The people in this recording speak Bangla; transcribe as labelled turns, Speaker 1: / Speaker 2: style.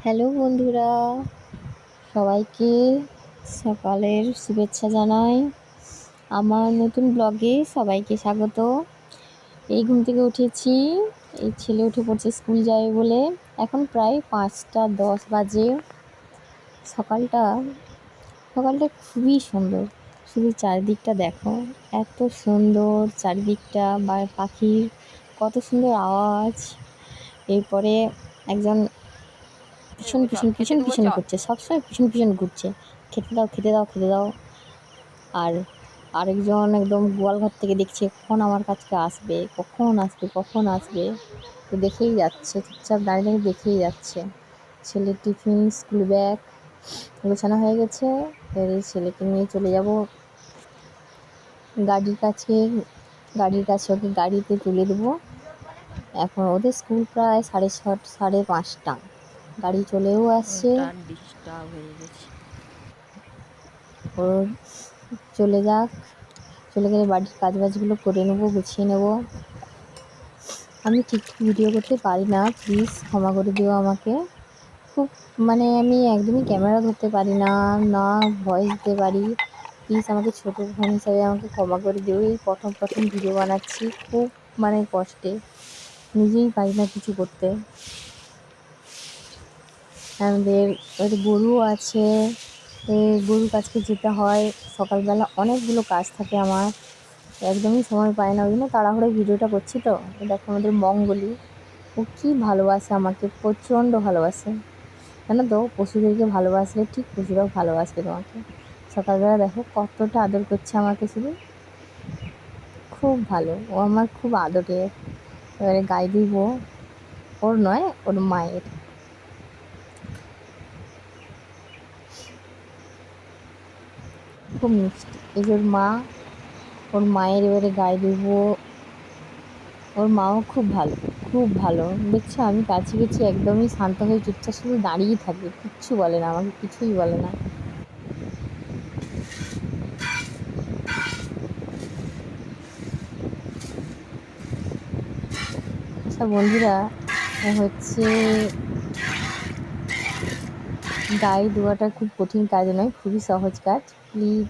Speaker 1: হ্যালো বন্ধুরা, সবাইকে সকালের শুভেচ্ছা জানাই। আমার নতুন ব্লগে সবাইকে স্বাগত। এই ঘুম থেকে উঠেছি, এই ছেলে উঠে পড়ছে স্কুল যাবে বলে। এখন প্রায় 5টা 10 বাজে। সকালটা সকালটা খুবই সুন্দর, শুধু চারিদিকটা দেখো, এত সুন্দর চারিদিকটা, বা পাখির কত সুন্দর আওয়াজ। এরপরে একজন পিছন পিছন পিছন পিছন ঘুরছে, সবসময় পিছন পিছন ঘুরছে, খেতে দাও খেতে দাও খেতে দাও। আর আরেকজন একদম গোয়াল ঘর থেকে দেখছে কখন আমার কাছে আসবে, কখন আসবে কখন আসবে। তো দেখেই যাচ্ছে, চুপচাপ দাঁড়িয়ে দাঁড়িয়ে দেখেই যাচ্ছে। ছেলের টিফিন স্কুল ব্যাগ গোছানো হয়ে গেছে। এবার এই ছেলেকে নিয়ে চলে যাব গাড়ির কাছে। ওকে গাড়িতে তুলে দেবো। এখন ওদের স্কুল প্রায় 6:30 5:30। গাড়ি চলেও আসছে।
Speaker 2: ডিস্টার্ব হয়ে গেছে।
Speaker 1: ও চলে যাক, চলে গেলে বাড়ির কাজবাজগুলো করে নেবো, গুছিয়ে নেবো। আমি ঠিকঠাক ভিডিও করতে পারি না, প্লিজ ক্ষমা করে দিও আমাকে। খুব আমি একদমই ক্যামেরা ধরতে পারি না, না ভয়েস দিতে পারি। প্লিজ আমাকে ছোটো বোন হিসাবে আমাকে ক্ষমা করে দিও। এই প্রথম প্রথম ভিডিও বানাচ্ছি, খুব কষ্টে, নিজেই পারি না কিছু করতে। আমাদের গরু আছে, গরুর কাছকে যেতে হয় সকালবেলা, অনেকগুলো কাজ থাকে আমার, একদমই সময় পাই না। ওই জন্য তাড়াহুড়োয় ভিডিওটা করছি। তো দেখো আমাদের মঙ্গলি, ও কী ভালোবাসে আমাকে, প্রচণ্ড ভালোবাসে। জানো তো, পশুদেরকে ভালোবাসলে ঠিক পশুরাও ভালোবাসবে তোমাকে। সকালবেলা দেখো কতটা আদর করছে আমাকে, শুধু খুব ভালো, ও আমার খুব আদরের। এবারে গায়ে দিব, ওর নয়, ওর মায়ের। খুব মিষ্টি, এই যে ওর মা, ওর মায়ের এবারে গায়ে দেবো। ওর মাও খুব ভালো, খুব ভালো। দেখছো আমি কাছে গেছি, একদমই শান্ত হয়ে চুপচাপ শুধু দাঁড়িয়েই থাকে, কিচ্ছু বলে না আমাকে, কিছুই বলে না। আচ্ছা বন্ধুরা, হচ্ছে গায়ে দেওয়াটা খুব কঠিন কাজ নয়, খুবই সহজ কাজ। প্লিজ